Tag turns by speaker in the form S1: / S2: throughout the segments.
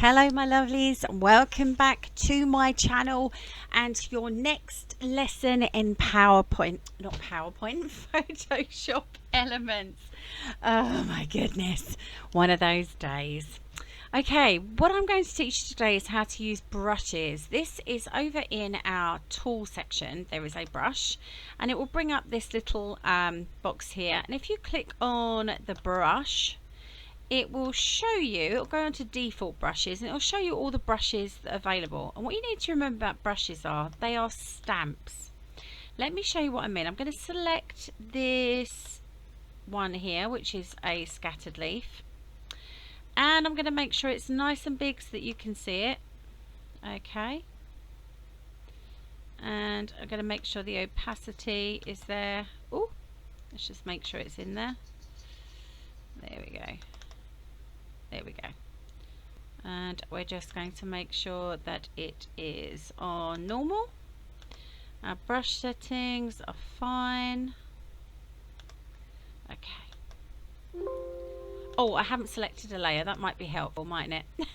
S1: Hello my lovelies, welcome back to my channel and to your next lesson in Photoshop Elements. Oh my goodness, one of those days. Okay, what I'm going to teach you today is how to use brushes. This is over in our tool section. There is a brush and it will bring up this little box here, and if you click on the brush, it will show you, it'll go on to default brushes and it'll show you all the brushes that are available. And what you need to remember about brushes are, they are stamps. Let me show you what I mean. I'm going to select this one here, which is a scattered leaf, and I'm going to make sure it's nice and big so that you can see it. Okay, and I'm going to make sure the opacity is there. Oh, let's just make sure it's in there. There we go. There we go. And we're just going to make sure that it is on normal. Our brush settings are fine. Okay. Oh, I haven't selected a layer. That might be helpful, mightn't it?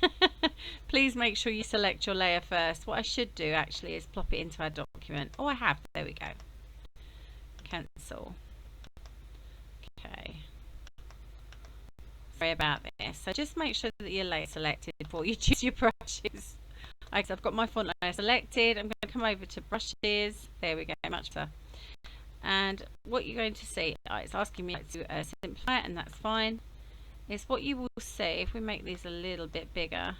S1: Please make sure you select your layer first. What I should do actually is plop it into our document. Oh, I have. There we go. Cancel. Okay. Sorry about this. So just make sure that your layer is selected before you choose your brushes. I've got my font layer selected. I'm going to come over to brushes. There we go, much better. And what you're going to see, it's asking me to simplify it, and that's fine. Is what you will see if we make these a little bit bigger.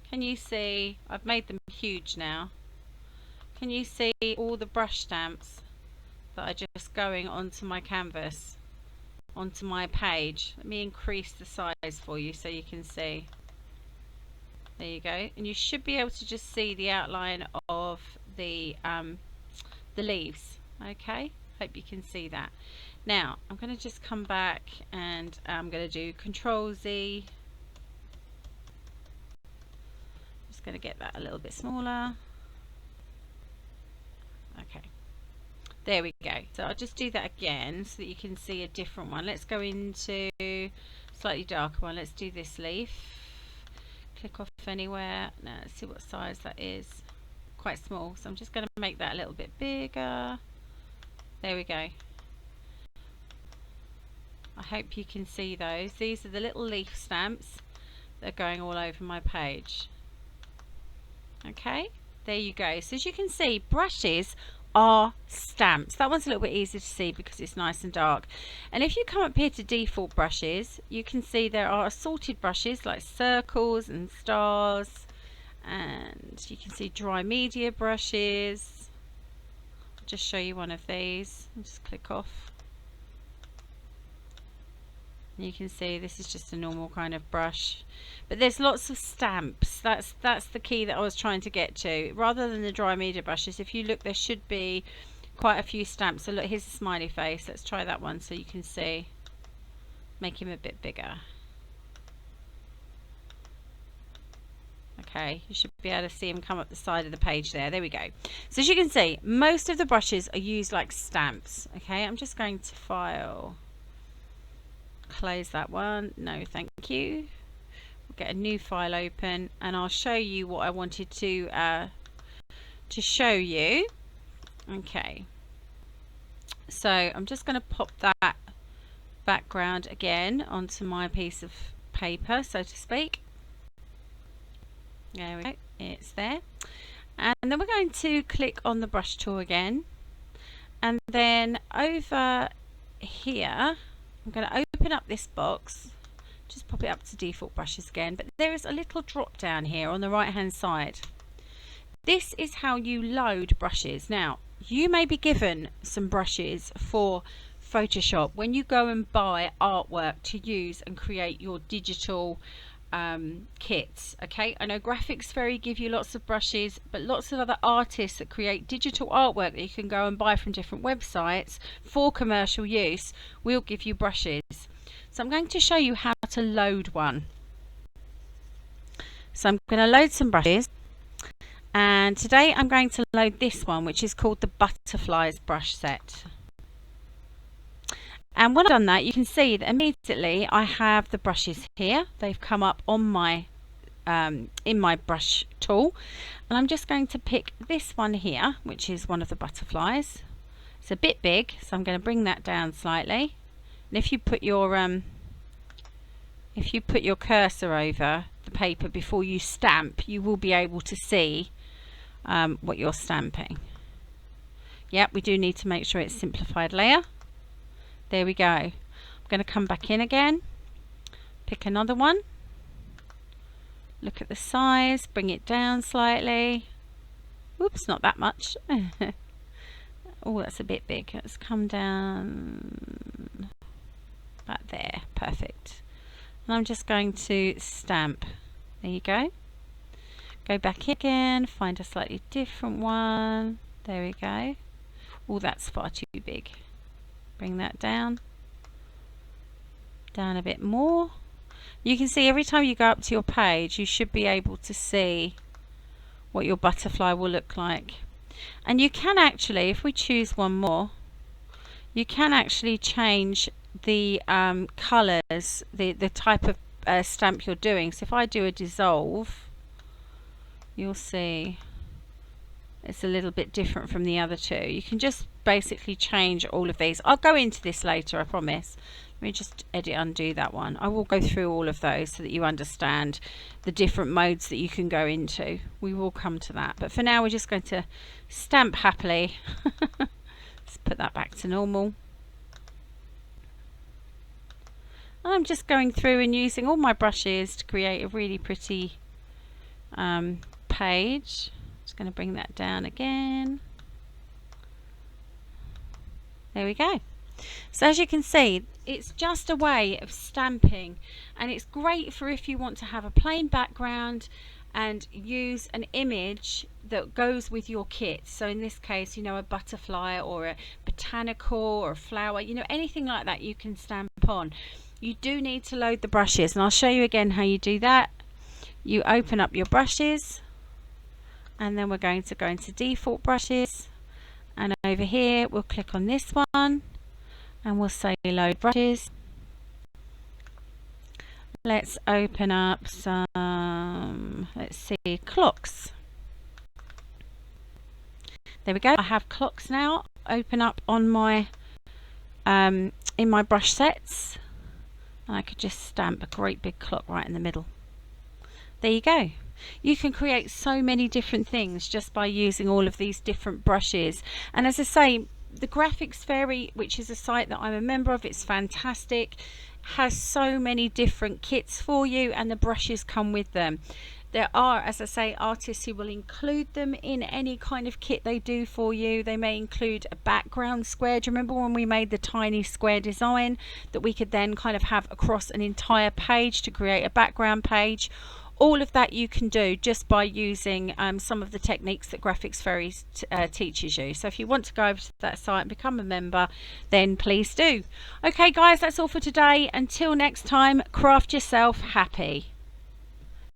S1: Can you see? I've made them huge now. Can you see all the brush stamps that are just going onto my canvas? Onto my page. Let me increase the size for you so you can see. There you go, and you should be able to just see the outline of the leaves. Okay, hope you can see that. Now I'm going to just come back and I'm going to do Control Z. Just going to get that a little bit smaller. Okay. There we go. So I'll just do that again so that you can see a different one. Let's go into slightly darker one. Let's do this leaf. Click off anywhere. Now let's see what size that is. Quite small. So I'm just going to make that a little bit bigger. There we go. I hope you can see those. These are the little leaf stamps that are going all over my page. Okay, there you go. So as you can see, brushes are stamps. That one's a little bit easier to see because it's nice and dark. And if you come up here to default brushes, you can see there are assorted brushes like circles and stars, and you can see dry media brushes. I'll just show you one of these. I'll just click off. And you can see this is just a normal kind of brush, but there's lots of stamps. That's the key that I was trying to get to. Rather than the dry media brushes, if you look, there should be quite a few stamps. So look, here's a smiley face. Let's try that one so you can see. Make him a bit bigger. Okay, you should be able to see him come up the side of the page there. There we go. So as you can see, most of the brushes are used like stamps. Okay, I'm just going to file. Close that one. No, thank you. We'll get a new file open, and I'll show you what I wanted to show you. Okay. So I'm just going to pop that background again onto my piece of paper, so to speak. There we go. It's there. And then we're going to click on the brush tool again, and then over here I'm going to open up this box, just pop it up to default brushes again, but there is a little drop down here on the right hand side. This is how you load brushes. Now you may be given some brushes for Photoshop when you go and buy artwork to use and create your digital kits. Okay, I know Graphics Fairy give you lots of brushes, but lots of other artists that create digital artwork that you can go and buy from different websites for commercial use will give you brushes. So I'm going to show you how to load one. So I'm going to load some brushes, and today I'm going to load this one, which is called the Butterflies brush set. And when I've done that, you can see that immediately I have the brushes here. They've come up on my in my brush tool, and I'm just going to pick this one here, which is one of the butterflies. It's a bit big, so I'm going to bring that down slightly. And if you put your cursor over the paper before you stamp, you will be able to see what you're stamping. Yep, we do need to make sure it's simplified layer. There we go. I'm going to come back in again, pick another one, look at the size, bring it down slightly. Oops, not that much. Oh, that's a bit big. Let's come down about there. Perfect. And I'm just going to stamp. There you go. Go back again, find a slightly different one. There we go. Oh, that's far too big. Bring that down a bit more. You can see every time you go up to your page, you should be able to see what your butterfly will look like. And you can actually, if we choose one more, you can actually change the colours, the type of stamp you're doing. So if I do a dissolve, you'll see it's a little bit different from the other two. You can just basically change all of these. I'll go into this later, I promise. Let me just edit, undo that one. I will go through all of those so that you understand the different modes that you can go into. We will come to that, but for now we're just going to stamp happily. Let's put that back to normal. I'm just going through and using all my brushes to create a really pretty page. Just going to bring that down again. There we go. So as you can see, it's just a way of stamping, and it's great for if you want to have a plain background and use an image that goes with your kit. So in this case, you know, a butterfly or a botanical or a flower, you know, anything like that you can stamp on. You do need to load the brushes, and I'll show you again how you do that. You open up your brushes, and then we're going to go into default brushes, and over here we'll click on this one and we'll say load brushes. Let's open up some, let's see, clocks. There we go. I have clocks now open up on my in my brush sets, and I could just stamp a great big clock right in the middle. There you go. You can create so many different things just by using all of these different brushes. And as I say, the Graphics Fairy, which is a site that I'm a member of, it's fantastic, has so many different kits for you, and the brushes come with them. There are, as I say, artists who will include them in any kind of kit they do for you. They may include a background square. Do you remember when we made the tiny square design that we could then kind of have across an entire page to create a background page? All of that you can do just by using some of the techniques that Graphics Fairy teaches you. So if you want to go over to that site and become a member, then please do. Okay guys, that's all for today. Until next time, craft yourself happy.